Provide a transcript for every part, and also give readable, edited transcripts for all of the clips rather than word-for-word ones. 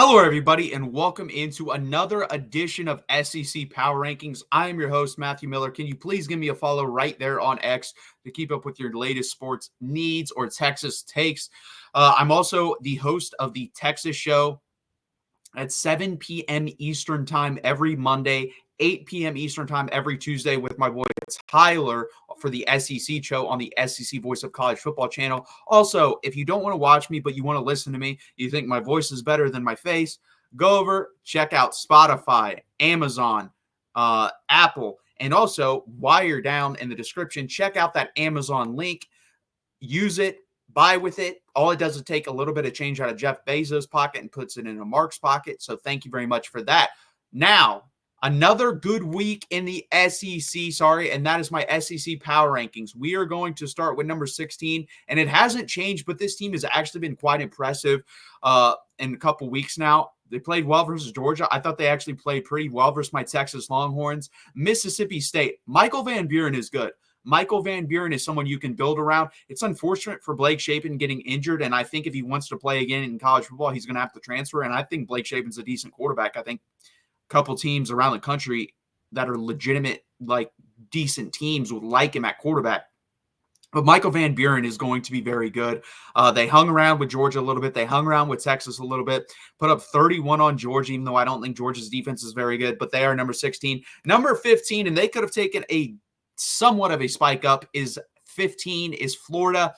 Hello, everybody, and welcome into another edition of SEC Power Rankings. I am your host, Matthew Miller. Can you please give me a follow right there on X to keep up with your latest sports needs or Texas takes? I'm also the host of the Texas Show at 7 p.m. Eastern Time every Monday, 8 p.m. Eastern Time every Tuesday with my boy Tyler for the SEC show on the SEC Voice of College Football channel. Also, if you don't want to watch me, but you want to listen to me, you think my voice is better than my face, go over, check out Spotify, Amazon, Apple, and also while you're down in the description, check out that Amazon link. Use it, buy with it. All it does is take a little bit of change out of Jeff Bezos' pocket and puts it in a Mark's pocket. So thank you very much for that. Now, another good week in the SEC, and that is my SEC Power Rankings. We are going to start with number 16, and it hasn't changed, but this team has actually been quite impressive in a couple weeks now. They played well versus Georgia. I thought they actually played pretty well versus my Texas Longhorns. Mississippi State, Michael Van Buren is good. Michael Van Buren is someone you can build around. It's unfortunate for Blake Shapen getting injured, and I think if he wants to play again in college football, he's going to have to transfer, and I think Blake Shapen's a decent quarterback. I think a couple teams around the country that are legitimate, decent teams would like him at quarterback. But Michael Van Buren is going to be very good. They hung around with Georgia a little bit. They hung around with Texas a little bit. Put up 31 on Georgia, even though I don't think Georgia's defense is very good. But they are number 16. Number 15, and they could have taken a somewhat of a spike up, is 15, is Florida.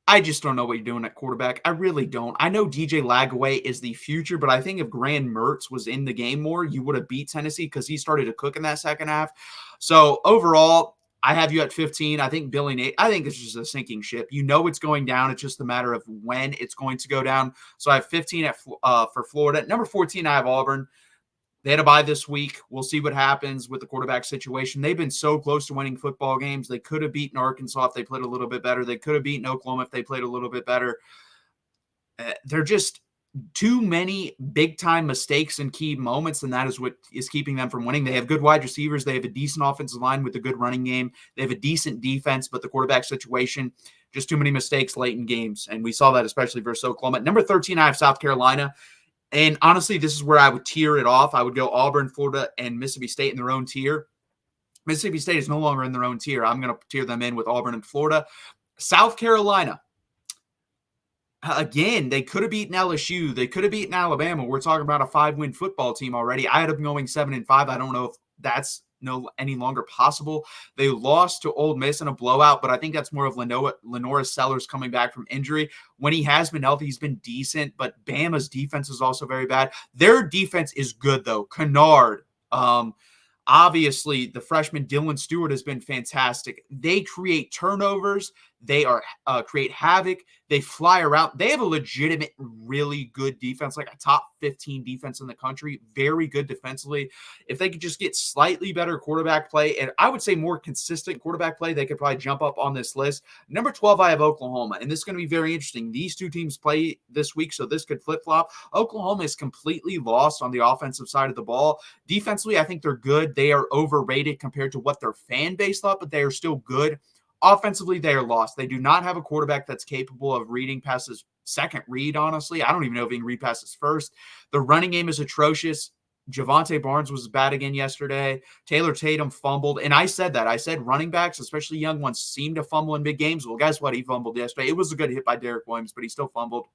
I just don't know what you're doing at quarterback. I really don't. I know DJ Lagaway is the future, but I think if Graham Mertz was in the game more, you would have beat Tennessee because he started to cook in that second half. So overall, I have you at 15. I think Billy Nate, I think it's just a sinking ship. You know it's going down. It's just a matter of when it's going to go down. So I have 15 for Florida. Number 14, I have Auburn. They had a bye this week. We'll see what happens with the quarterback situation. They've been so close to winning football games. They could have beaten Arkansas if they played a little bit better. They could have beaten Oklahoma if they played a little bit better. They're just too many big-time mistakes in key moments, and that is what is keeping them from winning. They have good wide receivers. They have a decent offensive line with a good running game. They have a decent defense, but the quarterback situation, just too many mistakes late in games, and we saw that especially versus Oklahoma. Number 13, I have South Carolina. And honestly, this is where I would tier it off. I would go Auburn, Florida, and Mississippi State in their own tier. Mississippi State is no longer in their own tier. I'm going to tier them in with Auburn and Florida. South Carolina. Again, they could have beaten LSU. They could have beaten Alabama. We're talking about a 5-win football team already. I had them going 7-5. I don't know if that's any longer possible. They lost to Ole Miss in a blowout, but I think that's more of Lenora Sellers coming back from injury. When he has been healthy, he's been decent, but Bama's defense is also very bad. Their defense is good, though. Kennard, obviously, the freshman Dylan Stewart has been fantastic. They create turnovers. They create havoc. They fly around. They have a legitimate, really good defense, like a top 15 defense in the country. Very good defensively. If they could just get slightly better quarterback play, and I would say more consistent quarterback play, they could probably jump up on this list. Number 12, I have Oklahoma, and this is going to be very interesting. These two teams play this week, so this could flip-flop. Oklahoma is completely lost on the offensive side of the ball. Defensively, I think they're good. They are overrated compared to what their fan base thought, but they are still good. Offensively, they are lost. They do not have a quarterback that's capable of reading past his second read, honestly. I don't even know if he can read past his first. The running game is atrocious. Javonte Barnes was bad again yesterday. Taylor Tatum fumbled. And I said that. I said running backs, especially young ones, seem to fumble in big games. Well, guess what? He fumbled yesterday. It was a good hit by Derek Williams, but he still fumbled.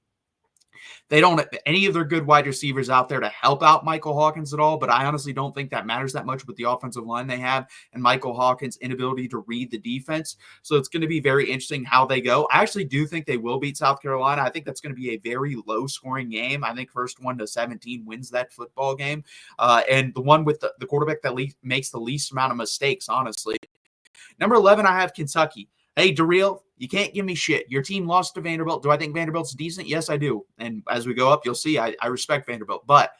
They don't have any of their good wide receivers out there to help out Michael Hawkins at all, but I honestly don't think that matters that much with the offensive line they have and Michael Hawkins' inability to read the defense. So it's going to be very interesting how they go. I actually do think they will beat South Carolina. I think that's going to be a very low-scoring game. I think first 1-17 wins that football game, and the one with the quarterback that makes the least amount of mistakes, honestly. Number 11, I have Kentucky. Hey, Darrell, you can't give me shit. Your team lost to Vanderbilt. Do I think Vanderbilt's decent? Yes, I do. And as we go up, you'll see I respect Vanderbilt. But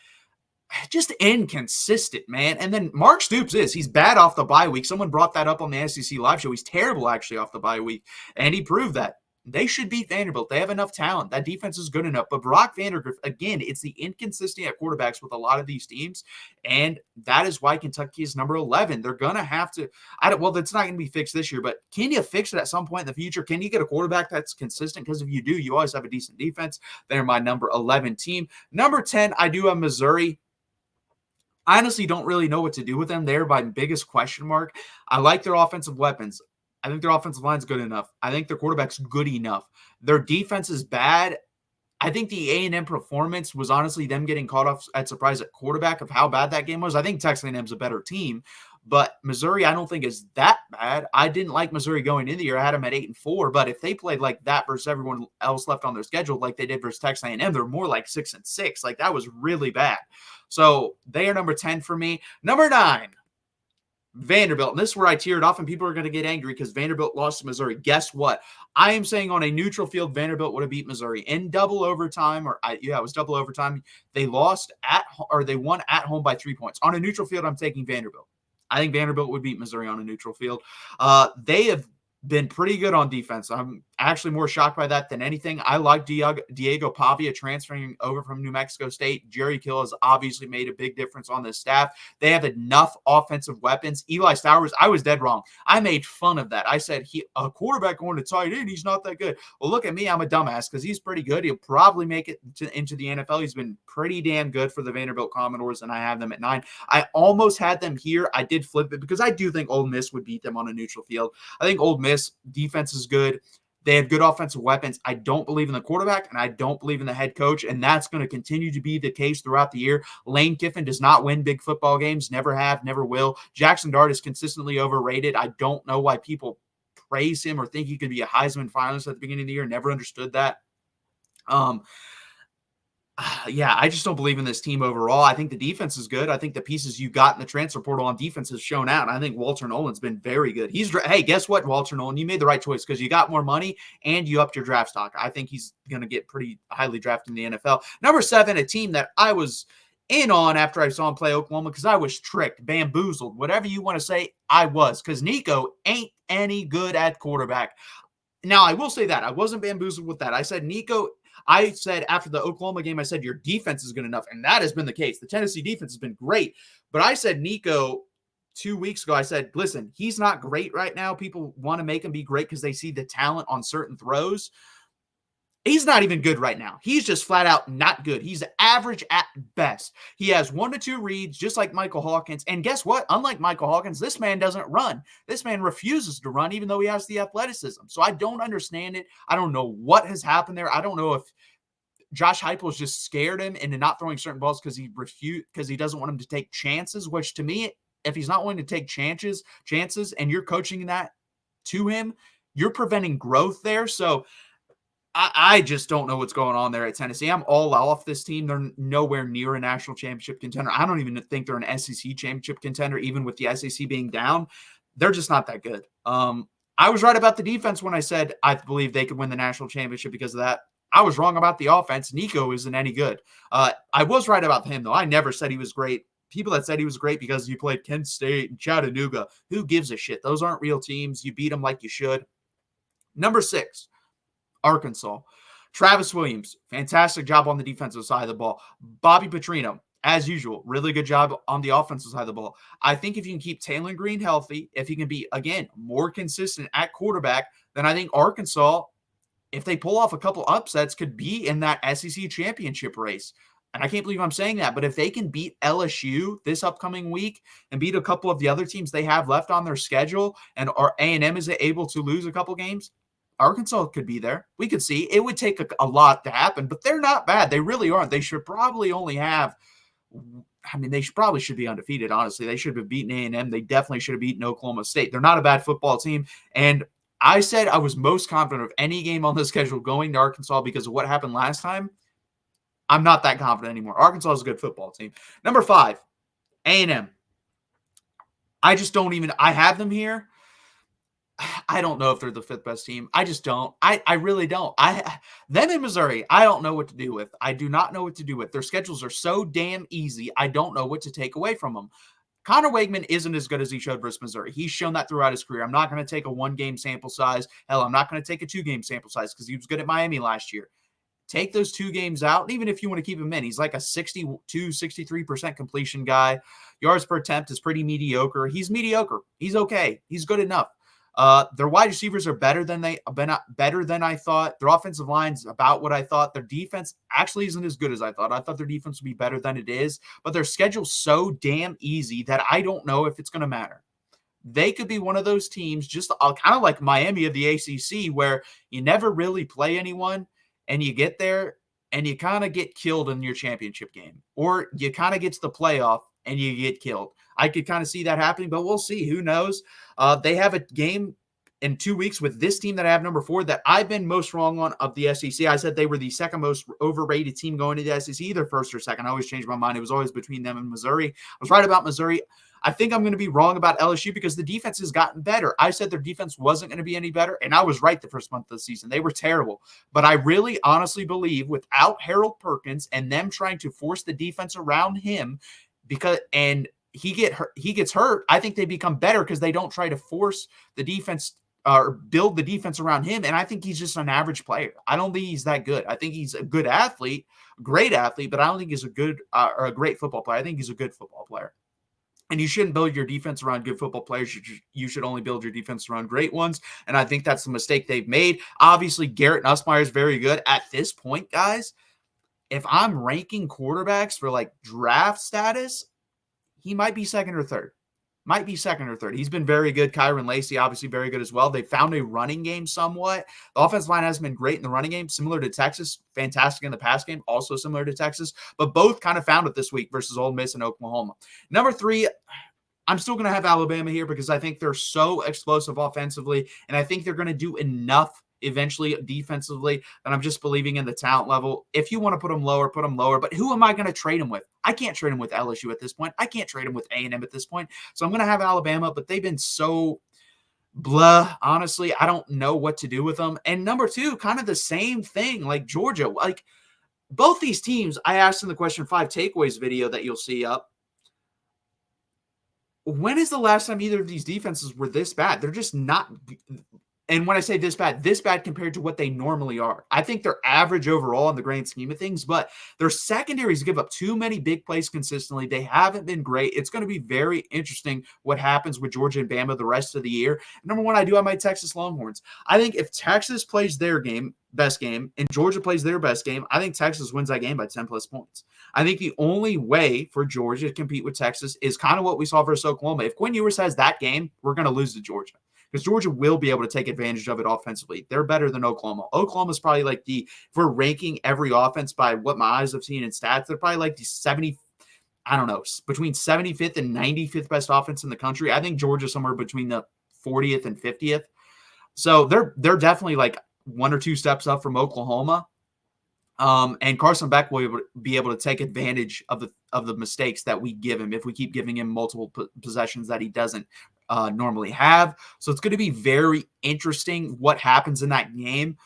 just inconsistent, man. And then Mark Stoops he's bad off the bye week. Someone brought that up on the SEC live show. He's terrible, actually, off the bye week. And he proved that. they should beat Vanderbilt. They have enough talent. That defense is good enough. But Brock Vandagriff, again, it's the inconsistency at quarterbacks with a lot of these teams. And that is why Kentucky is number 11. They're going to have to, well, that's not going to be fixed this year, but can you fix it at some point in the future? Can you get a quarterback that's consistent? Because if you do, you always have a decent defense. They're my number 11 team. Number 10, I do have Missouri. I honestly don't really know what to do with them. They're my biggest question mark. I like their offensive weapons. I think their offensive line's good enough. I think their quarterback's good enough. Their defense is bad. I think the A&M performance was honestly them getting caught off at surprise at quarterback of how bad that game was. I think Texas A&M's a better team, but Missouri I don't think is that bad. I didn't like Missouri going into the year. I had them at 8-4, but if they played like that versus everyone else left on their schedule like they did versus Texas A&M, they're more like 6-6. Like that was really bad. So they are number 10 for me. Number 9. Vanderbilt. And this is where I teared off, and people are going to get angry because Vanderbilt lost to Missouri. Guess what? I am saying on a neutral field, Vanderbilt would have beat Missouri in double overtime, it was double overtime. They they won at home by 3 points. On a neutral field, I'm taking Vanderbilt. I think Vanderbilt would beat Missouri on a neutral field. They have been pretty good on defense. I'm actually more shocked by that than anything. I like Diego Pavia transferring over from New Mexico State. Jerry Kill has obviously made a big difference on this staff. They have enough offensive weapons. Eli Stowers, I was dead wrong. I made fun of that. I said, a quarterback going to tight end, he's not that good. Well, look at me. I'm a dumbass because he's pretty good. He'll probably make it into the NFL. He's been pretty damn good for the Vanderbilt Commodores, and I have them at 9. I almost had them here. I did flip it because I do think Ole Miss would beat them on a neutral field. I think Ole Miss defense is good. They have good offensive weapons. I don't believe in the quarterback, and I don't believe in the head coach, and that's going to continue to be the case throughout the year. Lane Kiffin does not win big football games, never have, never will. Jackson Dart is consistently overrated. I don't know why people praise him or think he could be a Heisman finalist at the beginning of the year. Never understood that. Yeah, I just don't believe in this team overall. I think the defense is good. I think the pieces you got in the transfer portal on defense has shown out. And I think Walter Nolan's been very good. Hey, guess what, Walter Nolan? You made the right choice because you got more money and you upped your draft stock. I think he's going to get pretty highly drafted in the NFL. Number 7, a team that I was in on after I saw him play Oklahoma because I was tricked, bamboozled, whatever you want to say, I was, because Nico ain't any good at quarterback. Now, I will say that. I wasn't bamboozled with that. I said I said after the Oklahoma game, I said your defense is good enough, and that has been the case. The Tennessee defense has been great, but I said Nico 2 weeks ago, I said, listen, he's not great right now. People want to make him be great because they see the talent on certain throws. He's not even good right now. He's just flat out not good. He's average at best. He has 1 to 2 reads, just like Michael Hawkins. And guess what? Unlike Michael Hawkins, this man doesn't run. This man refuses to run, even though he has the athleticism. So I don't understand it. I don't know what has happened there. I don't know if Josh Heupel's just scared him into not throwing certain balls because he doesn't want him to take chances, which to me, if he's not willing to take chances and you're coaching that to him, you're preventing growth there. So I just don't know what's going on there at Tennessee. I'm all off this team. They're nowhere near a national championship contender. I don't even think they're an SEC championship contender, even with the SEC being down. They're just not that good. I was right about the defense when I said I believe they could win the national championship because of that. I was wrong about the offense. Nico isn't any good. I was right about him, though. I never said he was great. People that said he was great because you played Kent State and Chattanooga, who gives a shit? Those aren't real teams. You beat them like you should. Number 6. Arkansas. Travis Williams, fantastic job on the defensive side of the ball. Bobby Petrino, as usual, really good job on the offensive side of the ball. I think if you can keep Taylor Green healthy, if he can be, again, more consistent at quarterback, then I think Arkansas, if they pull off a couple upsets, could be in that SEC championship race. And I can't believe I'm saying that, but if they can beat LSU this upcoming week and beat a couple of the other teams they have left on their schedule, and A&M is able to lose a couple games, Arkansas could be there. We could see. It would take a lot to happen, but they're not bad. They really aren't. They should probably only have – they probably should be undefeated, honestly. They should have beaten A&M. They definitely should have beaten Oklahoma State. They're not a bad football team. And I said I was most confident of any game on the schedule going to Arkansas because of what happened last time. I'm not that confident anymore. Arkansas is a good football team. Number 5, A&M. I just don't even – I have them here. I don't know if they're the 5th best team. I just don't. I really don't. Them in Missouri, I don't know what to do with. I do not know what to do with. Their schedules are so damn easy. I don't know what to take away from them. Connor Wegman isn't as good as he showed versus Missouri. He's shown that throughout his career. I'm not going to take a 1-game sample size. Hell, I'm not going to take a 2-game sample size because he was good at Miami last year. Take those 2 games out, and even if you want to keep him in, he's like a 62, 63% completion guy. Yards per attempt is pretty mediocre. He's mediocre. He's okay. He's good enough. Their wide receivers are better than I thought. Their offensive line's about what I thought. Their defense actually isn't as good as I thought. I thought their defense would be better than it is, but their schedule's so damn easy that I don't know if it's going to matter. They could be one of those teams, just kind of like Miami of the ACC, where you never really play anyone, and you get there and you kind of get killed in your championship game, or you kind of get to the playoff and you get killed. I could kind of see that happening, but we'll see. Who knows? They have a game in 2 weeks with this team that I have number 4 that I've been most wrong on of the SEC. I said they were the second most overrated team going to the SEC, either first or second. I always change my mind. It was always between them and Missouri. I was right about Missouri. I think I'm going to be wrong about LSU because the defense has gotten better. I said their defense wasn't going to be any better, and I was right the first month of the season. They were terrible. But I really honestly believe without Harold Perkins and them trying to force the defense around him, he gets hurt, I think they become better because they don't try to force the defense or build the defense around him. And I think he's just an average player. I don't think he's that good. I think he's a good athlete, great athlete, but I don't think he's a good or a great football player. I think he's a good football player. And you shouldn't build your defense around good football players. You should only build your defense around great ones. And I think that's the mistake they've made. Obviously, Garrett Nussmeier is very good. At this point, guys, if I'm ranking quarterbacks for like draft status, he might be second or third. He's been very good. Kyron Lacy, obviously very good as well. They found a running game somewhat. The offensive line hasn't been great in the running game, similar to Texas. Fantastic in the pass game, also similar to Texas. But both kind of found it this week versus Ole Miss and Oklahoma. Number 3, I'm still going to have Alabama here because I think they're so explosive offensively, and I think they're going to do enough eventually defensively, and I'm just believing in the talent level. If you want to put them lower, put them lower. But who am I going to trade them with? I can't trade them with LSU at this point. I can't trade them with A&M at this point. So I'm going to have Alabama, but they've been so blah. Honestly, I don't know what to do with them. And number 2, kind of the same thing, like Georgia. Like both these teams, I asked in the question 5 takeaways video that you'll see up. When is the last time either of these defenses were this bad? They're just not. And when I say this bad compared to what they normally are. I think they're average overall in the grand scheme of things, but their secondaries give up too many big plays consistently. They haven't been great. It's going to be very interesting what happens with Georgia and Bama the rest of the year. Number 1, I do have my Texas Longhorns. I think if Texas plays their best game, and Georgia plays their best game, I think Texas wins that game by 10+ points. I think the only way for Georgia to compete with Texas is kind of what we saw versus Oklahoma. If Quinn Ewers has that game, we're going to lose to Georgia. Because Georgia will be able to take advantage of it offensively. They're better than Oklahoma. Oklahoma's probably like if we're ranking every offense by what my eyes have seen in stats, they're probably like the between 75th and 95th best offense in the country. I think Georgia's somewhere between the 40th and 50th. So they're definitely like 1 or 2 steps up from Oklahoma. And Carson Beck will be able to take advantage of the mistakes that we give him if we keep giving him multiple possessions that he doesn't normally have. So it's going to be very interesting what happens in that game.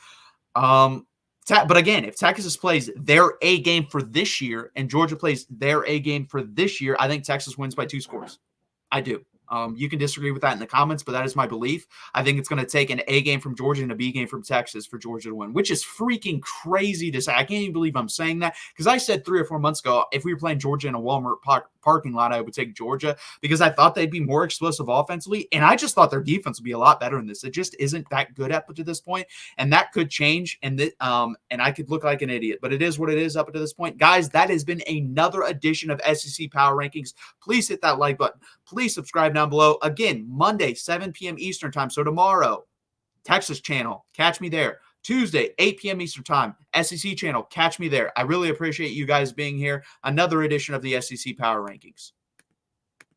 But again, if Texas plays their A game for this year and Georgia plays their A game for this year, I think Texas wins by 2 scores. I do. You can disagree with that in the comments, but that is my belief. I think it's going to take an A game from Georgia and a B game from Texas for Georgia to win, which is freaking crazy to say. I can't even believe I'm saying that because I said 3 or 4 months ago, if we were playing Georgia in a Walmart parking lot, I would take Georgia because I thought they'd be more explosive offensively, and I just thought their defense would be a lot better than this. It just isn't that good up to this point, and that could change, and I could look like an idiot, but it is what it is up to this point. Guys, that has been another edition of SEC Power Rankings. Please hit that like button. Please subscribe down below. Again, Monday, 7 p.m. Eastern time. So tomorrow, Texas channel, catch me there. Tuesday, 8 p.m. Eastern time, SEC channel, catch me there. I really appreciate you guys being here. Another edition of the SEC Power Rankings.